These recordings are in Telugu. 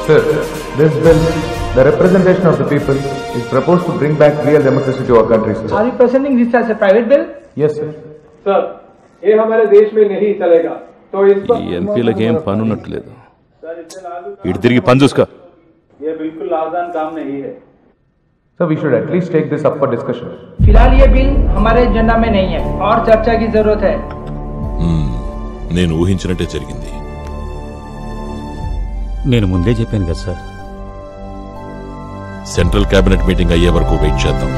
Sir, this bill, the representation of the people, is proposed to bring back real democracy to our country, sir. Are you presenting this as a private bill? Yes, sir. Sir, ये हमारे देश में नहीं चलेगा. तो इस पर ఎంపీలకి ఏం పని ఉన్నట్లేదు. ఇటు తిరిగి పని చూసుకో. ये बिल्कुल आसान काम नहीं है. So we should at least take this up for discussion. फिलहाल ये बिल हमारे एजेंडा में नहीं है और चर्चा की जरूरत है. నేను ఊహించినట్టే జరిగింది. నేను ముందే చెప్పాను కదా సార్. సెంట్రల్ కేబినెట్ మీటింగ్ అయ్యే వరకు వెయిట్ చేద్దాం.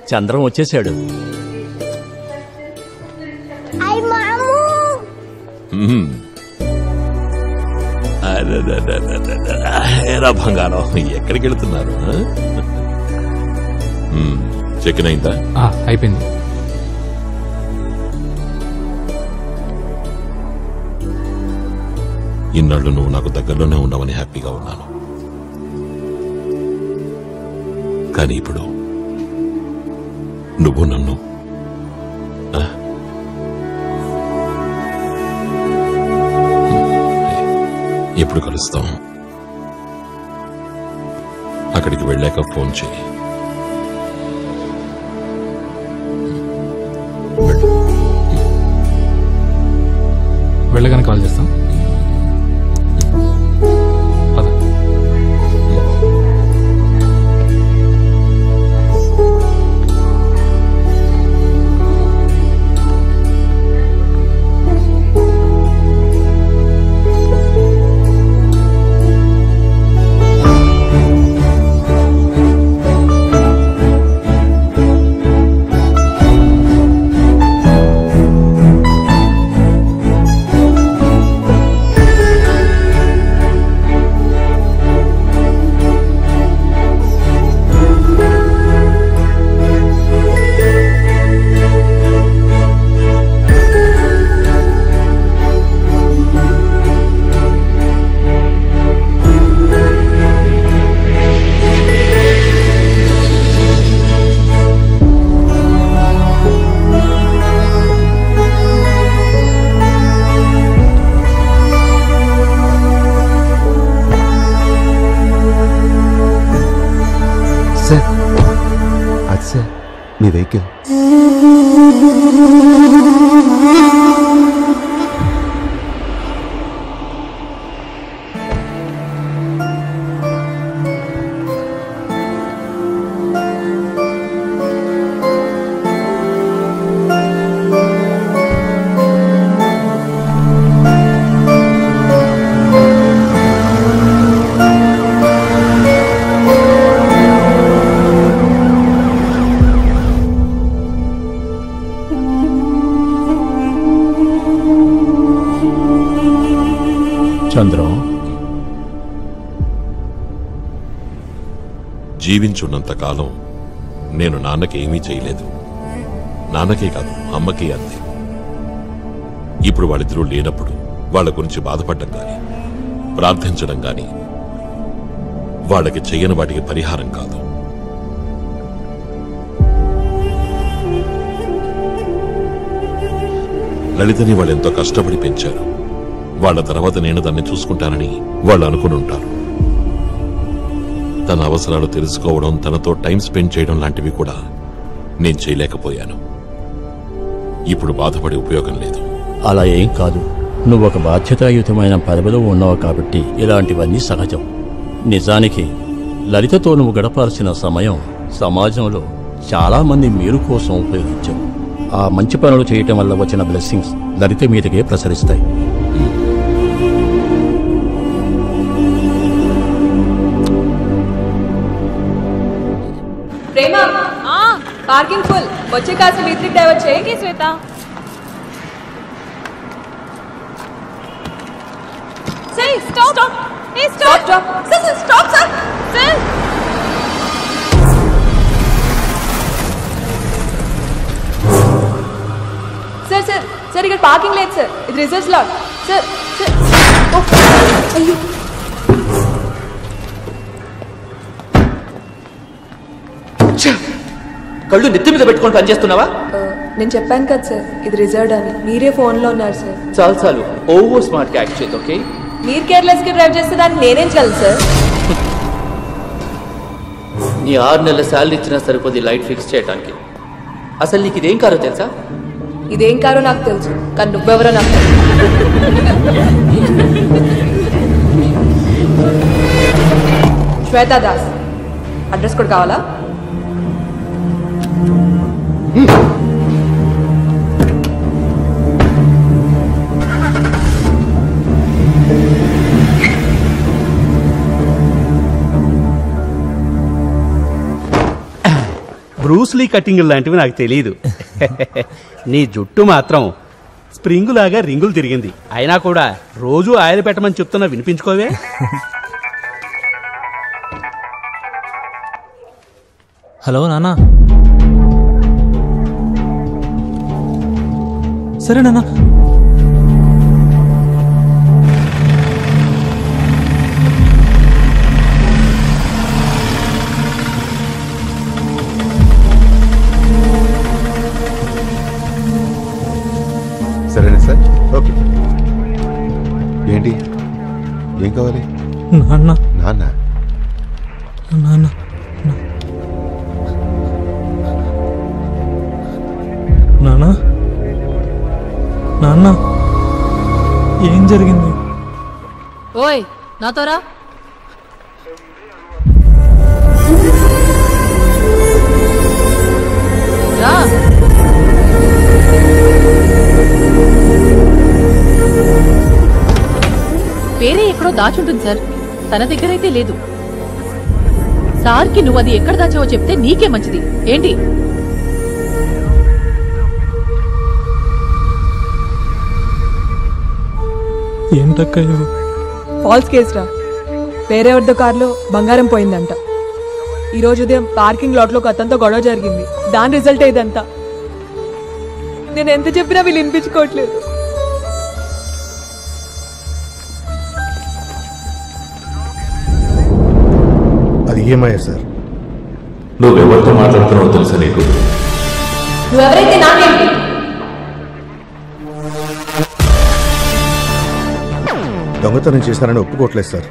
చంద్రం వచ్చేసాడు. ఏరా బంగారం, ఎక్కడికి వెళుతున్నారు? చెక్ అయిందా? అయిపోయింది. ఇన్నాళ్ళు నువ్వు నాకు దగ్గరలోనే ఉన్నావని హ్యాపీగా ఉన్నాను. కానీ ఇప్పుడు నువ్వు నన్ను ఎప్పుడు కలుస్తాం? అక్కడికి వెళ్ళాక ఫోన్ చేయి. వెళ్ళగానే కాల్ చేస్తాం. మీ వెహికల్. చంద్రం, జీవించున్నంతకాలం నేను నాన్నకి ఏమీ చేయలేదు. నాన్నకే కాదు, అమ్మకే అంతే. ఇప్పుడు వాళ్ళిద్దరూ లేనప్పుడు వాళ్ళ గురించి బాధపడడం గాని ప్రార్థించడం గాని వాళ్ళకి చెయ్యని వాటికి పరిహారం కాదు. లలితని వాళ్ళెంతో కష్టపడి పెంచారు. వాళ్ళ తర్వాత నేను దాన్ని చూసుకుంటానని వాళ్ళు అనుకుని ఉంటారు. తన అవసరాలు తెలుసుకోవడం, తనతో టైం స్పెండ్ చేయడం లాంటివి కూడా నేను చేయలేకపోయాను. ఇప్పుడు బాధపడే ఉపయోగం లేదు. అలా ఏం కాదు. నువ్వు ఒక బాధ్యతాయుతమైన పదవిలో ఉన్నావు కాబట్టి ఇలాంటివన్నీ సహజం. నిజానికి లలితతో నువ్వు గడపాల్సిన సమయం సమాజంలో చాలా మంది మేలు కోసం ఉపయోగించావు. ఆ మంచి పనులు చేయటం వల్ల వచ్చిన బ్లెస్సింగ్స్ లలిత మీదకే ప్రసరిస్తాయి. ప్రేమ, పార్కింగ్ ఫుల్. వచ్చే కాస్త వీధికి డైవర్ట్ చేయండి. Shweta, stop stop. Hey stop stop. Sir stop sir. Sir sir ఇక్కడ పార్కింగ్ లేదు సార్, ఇది రిజర్వ్ లాట్ సార్. అయ్యో కళ్ళు నెత్తి మీద పెట్టుకొని పనిచేస్తున్నావా? నేను చెప్పాను కదా సార్ ఇది రిజర్వ్డ్ అని, మీరే ఫోన్లో ఉన్నారు సార్. చాలు ఓవర్ స్మార్ట్ గా యాక్ట్ చేయదు. ఓకే మీరు కేర్లెస్గా డ్రైవ్ చేస్తే దాన్ని నేనేం చేయాలి సార్? నీ 6 నెలల శాలరీ ఇచ్చినా సరిపోది లైట్ ఫిక్స్ చేయడానికి. అసలు నీకు ఇదేం కారో తెలుసా? ఇదేం కారో నాకు తెలుసు, కానీ నువ్వెవరో నాకు తెలుసు. శ్వేతా దాస్, అడ్రస్ కూడా కావాలా? బ్రూస్లీ కటింగ్ లాంటివి నాకు తెలియదు. నీ జుట్టు మాత్రం స్ప్రింగ్ లాగా రింగులు తిరిగింది. అయినా కూడా రోజు ఆయిల్ పెట్టమని చెప్తున్నా వినిపించుకోవే. హలో నాన్న. సరే నాన్న. సరేనా సార్? ఓకే. ఏంటి, ఏం కావాలి? నాన్న. నాన్న? నాన్న నాన్న నాన్న ఏం జరిగింది? ఓయ్ నాతోరా. రా. వేరే ఎక్కడో దాచుంటుంది సార్, తన దగ్గరైతే లేదు. సార్కి నువ్వు అది ఎక్కడ దాచావో చెప్తే నీకే మంచిది. ఏంటి? ఏంటక్క ఇది? ఫాల్స్ కేసు రా. వేరెవరిదో కార్లో బంగారం పోయిందంట. ఈరోజు ఉదయం పార్కింగ్ లాట్లో అతనితో గొడవ జరిగింది, దాని రిజల్ట్ ఇదంతా. నేను ఎంత చెప్పినా వీళ్ళు వినిపించుకోవట్లేదు. అది ఏమయ్యా సార్? నువ్వెవరితో మాట్లాడుతున్నావో తెలుసా నీకు? నువ్వెవరైతే నాకేంటి? దొంగతనం చేశానని ఒప్పుకోవట్లేదు సార్.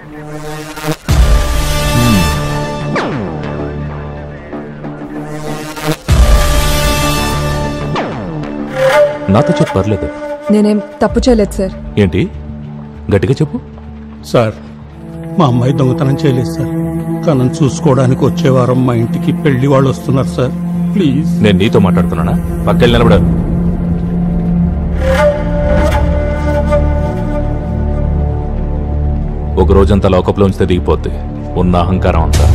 నాతో చెప్పు, పర్లేదు. నేనేం తప్పు చేయలేదు సార్. ఏంటి, గట్టిగా చెప్పు. సార్, మా అమ్మాయి దొంగతనం చేయలేదు సార్. తనను చూసుకోవడానికి వచ్చే వారం మా ఇంటికి పెళ్లి వాళ్ళు వస్తున్నారు సార్. ప్లీజ్. నేను నీతో మాట్లాడుతున్నానా? పక్కకి నిలబడ. ఒక రోజంతా లోకప్లో ఉంచితే దిగిపోద్ది ఉన్న అహంకారం అంతా.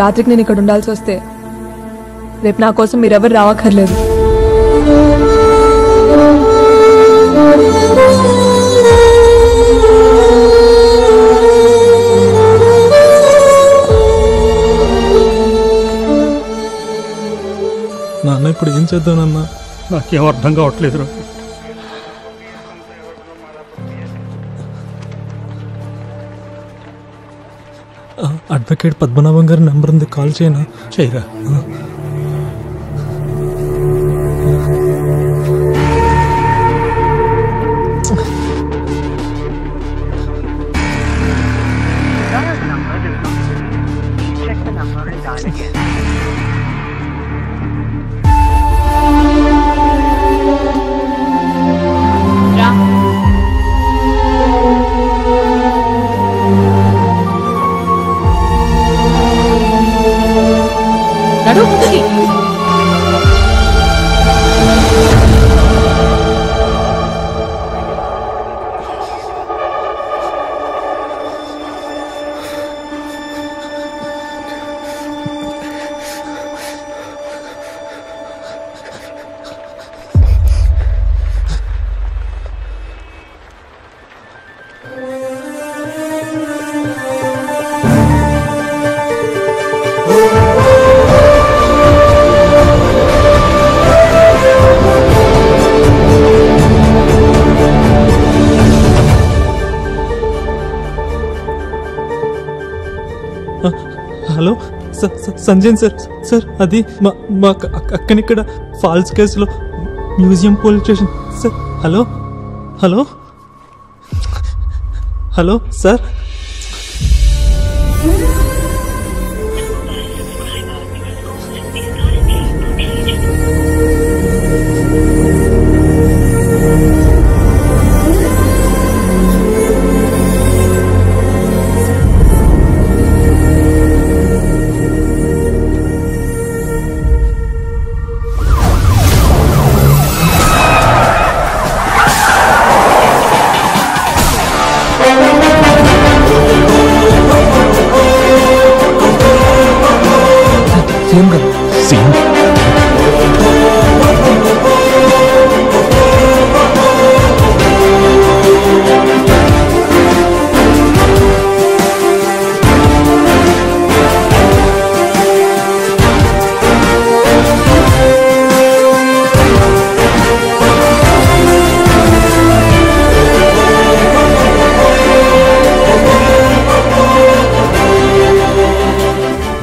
రాత్రికి నేను ఇక్కడ ఉండాల్సి వస్తే రేపు నా కోసం మీరెవరు రావక్కర్లేదు. నాన్న ఇప్పుడు ఏం చేద్దానన్నా? నాకేం అర్థం కావట్లేదు. అడ్వకేట్ పద్మనాభం గారి నెంబర్ ఉంది, కాల్ చేయనా? చేయరా. నడు ముందుకి. హలో సంజయ్ సార్ సార్ అది మా అక్కని ఇక్కడ ఫాల్స్ కేసులో museum police station sir. Hello hello hello sir.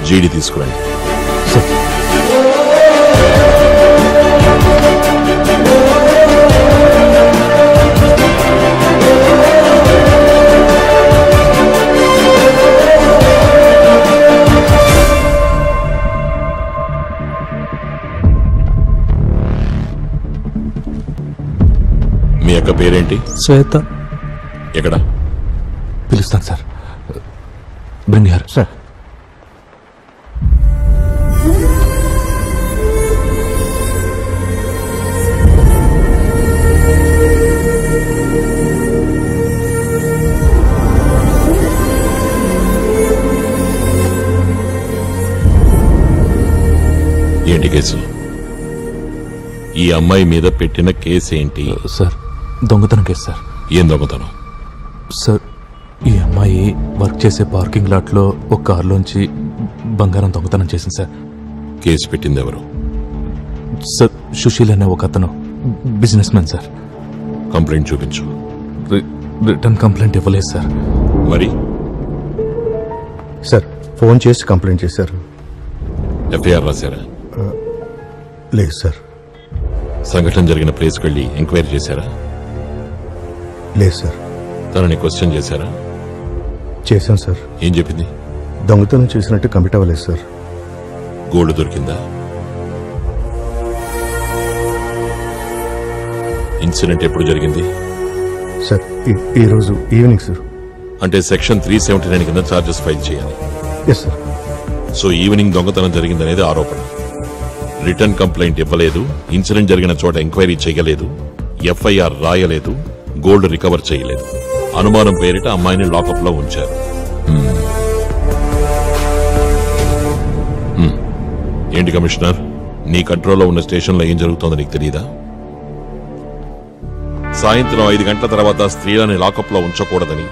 జీడి తీసుకురండి. మీ అక్క పేరేంటి? శ్వేత. ఎక్కడ? పిలుస్తాను సార్. Bring here sir. ఏంటి కేసు? ఈ అమ్మాయి మీద పెట్టిన కేసు ఏంటి? సార్ దొంగతనం కేసు సార్. ఏం దొంగతనం? సార్ ఈ అమ్మాయి వర్క్ చేసే పార్కింగ్ లాట్లో ఒక కారులోంచి బంగారం దొంగతనం చేసింది సార్. కేసు పెట్టింది ఎవరు? సార్ సుశీల్ అనే ఒక అతను బిజినెస్ మ్యాన్ సార్. కంప్లైంట్ చూపించు. రిటర్న్ కంప్లైంట్ ఇవ్వలేదు సార్. మరి సార్ ఫోన్ చేసి కంప్లైంట్ చేశారు. ఎఫ్ఐఆర్ రాశారా? లేదు సార్. సంఘటన జరిగిన ప్లేస్కి వెళ్ళి ఎంక్వైరీ చేశారా? లేదు సార్. తనని క్వశ్చన్ చేశారా? చేశాను సార్. ఏం చెప్పింది? దొంగతనం చేసినట్టు కమిట్ అవ్వలేదు సార్. గోల్డ్ దొరికిందా? ఇన్సిడెంట్ ఎప్పుడు జరిగింది? సార్ ఈరోజు ఈవినింగ్ సార్. అంటే సెక్షన్ 379 కింద ఛార్జెస్ ఫైల్ చేయాలి. Yes sir. సో ఈవినింగ్ దొంగతనం జరిగిందనేది ఆరోపణ. రిటర్న్ కంప్లైంట్ ఇవ్వలేదు, ఇన్సిడెంట్ జరిగిన చోట ఎంక్వైరీ చేయలేదు, ఎఫ్ఐఆర్ రాయలేదు, గోల్డ్ రికవర్ చేయలేదు. అనుమానం పేరిట అమ్మాయిని లాకప్ లో ఉంచారు. ఏంటి కమిషనర్, నీ కంట్రోల్లో ఉన్న స్టేషన్లో ఏం జరుగుతోందో నీకు తెలియదా? సాయంత్రం 5 గంటల తర్వాత స్త్రీలని లాకప్ లో ఉంచకూడదని,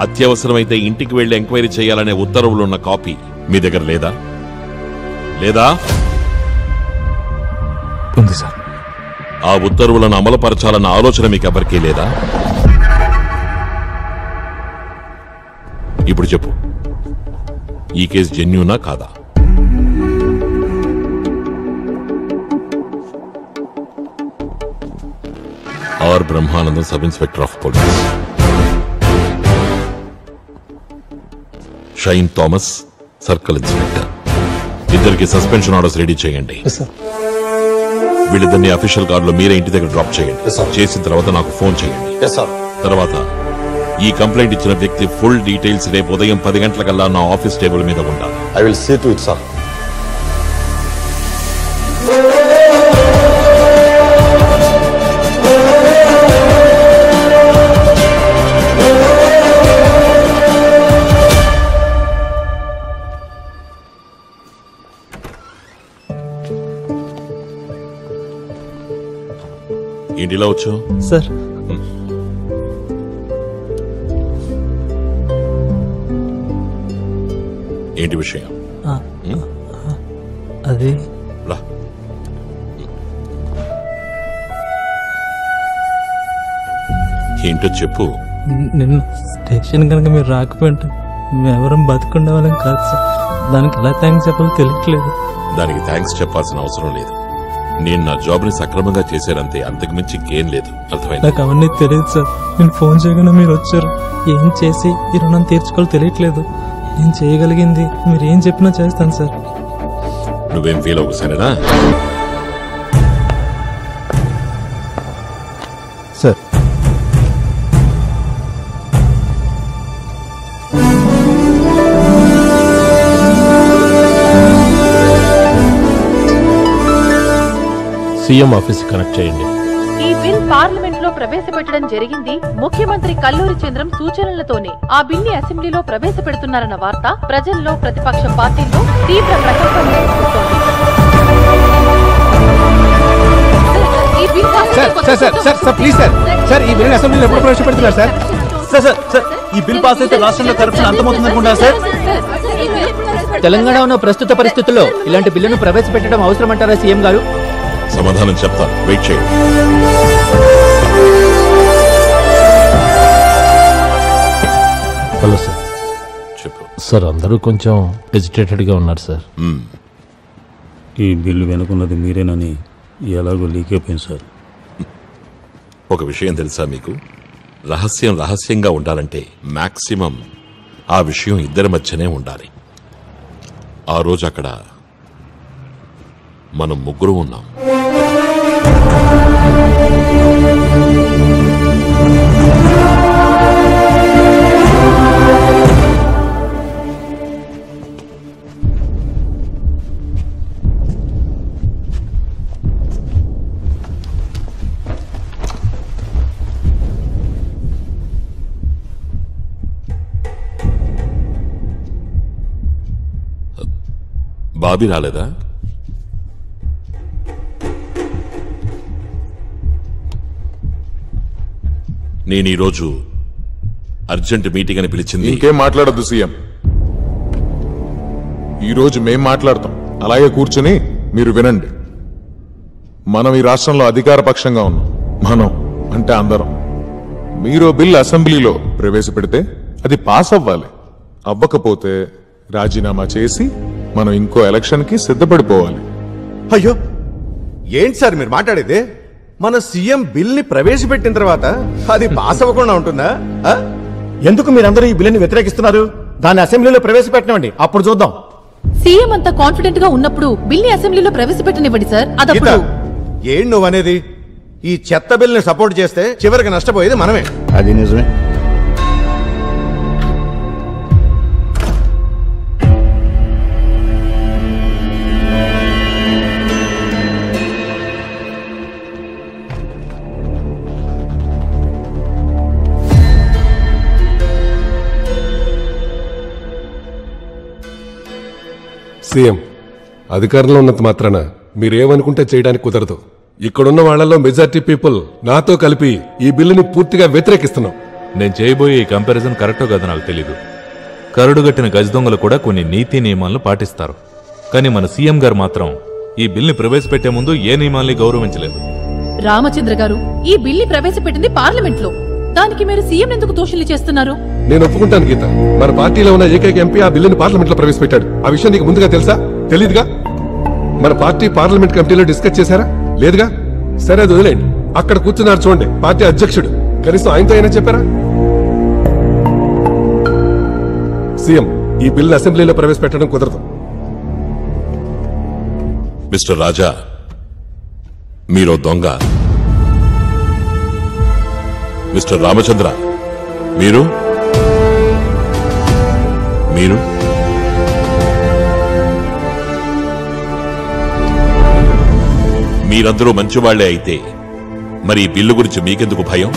అత్యవసరమైతే ఇంటికి వెళ్లి ఎంక్వైరీ చేయాలనే ఉత్తర్వులున్న కాపీ మీ దగ్గర లేదా? లేదా? ఉంది సార్. ఆ ఉత్తర్వులను అమలుపరచాలన్న ఆలోచన మీకు ఎవరికీ లేదా? ఇప్పుడు చెప్పు, ఈ కేసు జెన్యూనా కాదా? R Brahmanandam, sub inspector of police. Shine Thomas, circle inspector. ఇద్దరికి సస్పెన్షన్ ఆర్డర్స్ రెడీ చేయండి. వీళ్ళిద్దరిని అఫీషియల్ కారులో మీరే ఇంటి దగ్గర డ్రాప్ చేయండి. చేసిన తర్వాత నాకు ఫోన్ చేయండి. తర్వాత ఈ కంప్లైంట్ ఇచ్చిన వ్యక్తి ఫుల్ డీటెయిల్స్ రేపు ఉదయం 10 గంటలకల్లా నా ఆఫీస్ టేబుల్ మీద ఉండాలి. I will see to it sir. ఏంటిలా వచ్చావు? సార్ ఏంటి విషయం? అది ఏంటో చెప్పు. నిన్న స్టేషన్ కనుక మీరు రాకపోయింటే మేమెవరం బతుకుండే వాళ్ళం కాదు సార్. దానికి ఎలా థ్యాంక్స్ చెప్పాలో తెలియట్లేదు. దానికి థ్యాంక్స్ చెప్పాల్సిన అవసరం లేదు. నేను నా జాబ్ ని సక్రమంగా చేశానంతే, అంతకుమించి ఇంకేం లేదు. అర్థమైంది? నాకు అవన్నీ తెలియదు సార్. నేను ఫోన్ చేయగానే మీరు వచ్చారు. ఏం చేసి ఈ రుణం తీర్చుకోవాలో తెలియట్లేదు. నేను చేయగలిగింది మీరు ఏం చెప్పినా చేస్తాను సార్. నువ్వేం ఫీల్ అవ్వకు, సరేనా? సార్ సీఎం ఆఫీస్ కనెక్ట్ చేయండి. ఈ బిల్ పార్లమెంట్ లో ప్రవేశపెట్టడం జరిగింది ముఖ్యమంత్రి కల్లూరి చంద్రం సూచనలతోనే. ఆ బిల్ ని అసెంబ్లీలో ప్రవేశపెడుతున్నారన్న వార్త ప్రజల్లో, ప్రతిపక్ష పార్టీల్లో తీవ్ర ప్రకంపన సృష్టిస్తోంది. తెలంగాణ ఉన్న ప్రస్తుత పరిస్థితుల్లో ఇలాంటి బిల్లును ప్రవేశపెట్టడం అవసరమంటారా సీఎం గారు? సమాధానం చెప్తాను, వెయిట్ చేయండి. Hello sir. చెప్పు సార్, అందరూ కొంచెం హెజిటేటెడ్గా ఉన్నారు సార్. ఈ బిల్లు వెనుకున్నది మీరేనని ఎలాగో లీక్ అయిపోయింది సార్. ఒక విషయం తెలుసా మీకు? రహస్యం రహస్యంగా ఉండాలంటే మాక్సిమం ఆ విషయం ఇద్దరి మధ్యనే ఉండాలి. ఆ రోజు అక్కడ మనం ముగ్గురు ఉన్నాం. బాబీ రాలేదా? నేను ఈరోజు అర్జెంట్ మీటింగ్ అని పిలిచింది. ఇంకేం మాట్లాడద్దు సీఎం, ఈరోజు మేం మాట్లాడతాం. అలాగే కూర్చుని మీరు వినండి. మనం ఈ రాష్ట్రంలో అధికార పక్షంగా ఉన్నాం. మనం అంటే అందరం. మీరు బిల్ అసెంబ్లీలో ప్రవేశపెడితే అది పాస్ అవ్వాలి. అవ్వకపోతే రాజీనామా చేసి మనం ఇంకో ఎలక్షన్ కి సిద్ధపడిపోవాలి. అయ్యో, ఏంటి సార్ మీరు మాట్లాడేది? మన సీఎం బిల్ ని ప్రవేశపెట్టిన తర్వాత అది పాస్ అవ్వకుండా ఉంటుందా? ఎందుకు మీరందరూ ఈ బిల్లుని వ్యతిరేకిస్తున్నారు? దాన్ని అసెంబ్లీలో ప్రవేశపెట్టనివ్వండి, అప్పుడు చూద్దాం. సీఎం అంత కాన్ఫిడెంట్ గా ఉన్నప్పుడు బిల్ ని అసెంబ్లీలో ప్రవేశపెట్టనివ్వండి సార్. అదప్పుడు ఏం నువ్వు అనేది? ఈ చెత్త బిల్ ని సపోర్ట్ చేస్తే చివరికి నష్టపోయేది మనమే. అది నిజమే. సీఎం, అధికారంలో ఉన్నంత మాత్రాన మీరేమనుకుంటే చేయడానికి కుదరదు. ఇక్కడున్న వాళ్లలో మెజార్టీ పీపుల్ నాతో కలిపి ఈ బిల్లుని పూర్తిగా వ్యతిరేకిస్తున్నాం. నేను చేయబోయే ఈ కంపారిజన్ కరెక్టో కాదో నాకు తెలీదు. కరడుగట్టిన గజ దొంగలు కూడా కొన్ని నీతి నియమాలను పాటిస్తారు. కానీ మన సీఎం గారు మాత్రం ఈ బిల్ని ప్రవేశపెట్టే ముందు ఏ నియమాల్ని గౌరవించలేదు. రామచంద్ర గారు, ఈ బిల్ని ప్రవేశపెట్టింది పార్లమెంట్ లో. దానికి మీరు సీఎం ఎందుకు దోషులు చేస్తున్నారు? నేను ఒప్పుకుంటాను గీత, మన పార్టీలో ఉన్న ఏకైక ఎంపీ ఆ బిల్లుని పార్లమెంట్ లో ప్రవేశపెట్టాడు. ఆ విషయం నీకు ముందుగా తెలుసా? తెలీదుగా? మన పార్టీ పార్లమెంట్ కమిటీలో డిస్కస్ చేశారా? లేదుగా? సరే, అది వదిలేండి. అక్కడ కూర్చున్నారు చూడండి, పార్టీ అధ్యక్షుడు. కనీసం ఆయనతో అయినా చెప్పారా? సీఎం, ఈ బిల్లు అసెంబ్లీలో ప్రవేశపెట్టడం కుదరదు. మిస్టర్ రాజా, మీరు దొంగ. మిస్టర్ రామచంద్ర, మీరు మీరు మీరందరూ మంచివాళ్లే అయితే మరి ఈ బిల్లు గురించి మీకెందుకు భయం?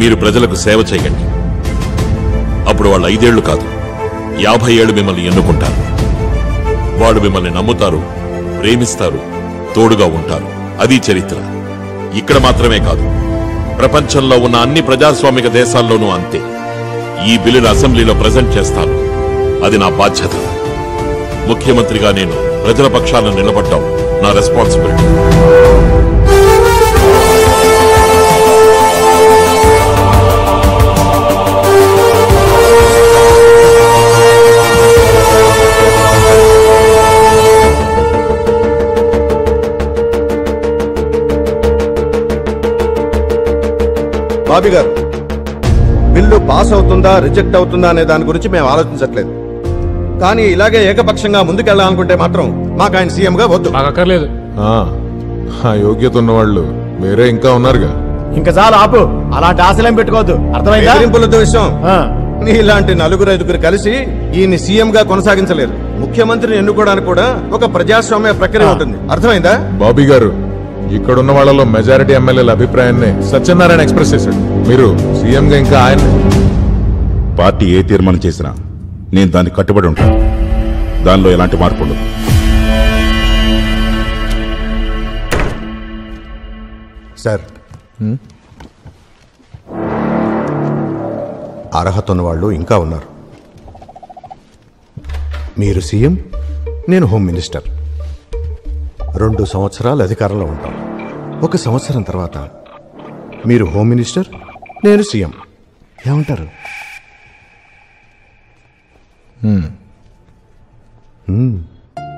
మీరు ప్రజలకు సేవ చేయండి. అప్పుడు వాళ్ళు 5 ఏళ్లు కాదు 50 ఏళ్లు మిమ్మల్ని ఎన్నుకుంటారు. వాళ్ళు మిమ్మల్ని నమ్ముతారు, ప్రేమిస్తారు, తోడుగా ఉంటారు. అది చరిత్ర. ఇక్కడ మాత్రమే కాదు, ప్రపంచంలో ఉన్న అన్ని ప్రజాస్వామిక దేశాల్లోనూ అంతే. ఈ బిల్లును అసెంబ్లీలో ప్రజెంట్ చేస్తాను. అది నా బాధ్యత. ముఖ్యమంత్రిగా నేను ప్రజల పక్షాన నిలబడ్డాం నా రెస్పాన్సిబిలిటీ. బాబీ గారు, బిల్లు పాస్ అవుతుందా రిజెక్ట్ అవుతుందా అనే దాని గురించి మేము ఆలోచించట్లేదు. కానీ ఇలాగే ఏకపక్షంగా ముందుకెళ్ళాలనుకుంటే మాత్రం మాకు ఆయన సీఎంగా వద్దు. అక్కర్లేదు. ఆ యోగ్యత ఉన్నవాళ్ళు వేరే ఇంకా ఉన్నారుగా. ఇంకా చాలా ఆపు, అలాంటి ఆశలేం పెట్టుకోవద్దు. అర్థమైందా? విషయం ఇలాంటి 4-5 కలిసి ఈయన్ని సీఎం గా కొనసాగించలేరు. ముఖ్యమంత్రిని ఎన్నుకోవడానికి కూడా ఒక ప్రజాస్వామ్య ప్రక్రియ ఉంటుంది. అర్థమైందా? బాబీ గారు, ఇక్కడున్న వాళ్ళలో మెజారిటీ ఎమ్మెల్యేల అభిప్రాయాన్ని సత్యనారాయణ ఎక్స్ప్రెస్ చేశాడు. మీరు సీఎం గా ఇంకా ఆయన పార్టీ ఏ తీర్మానం చేసినా నేను దానికి కట్టుబడి ఉంటాను. దానిలో ఎలాంటి మార్పు ఉండదు. సార్, అర్హత ఉన్న వాళ్ళు ఇంకా ఉన్నారు. మీరు సీఎం, నేను హోమ్ మినిస్టర్. 2 సంవత్సరాలు అధికారంలో ఉంటాం. 1 సంవత్సరం తర్వాత మీరు హోమ్ మినిస్టర్, నేను సీఎం. ఏమంటారు?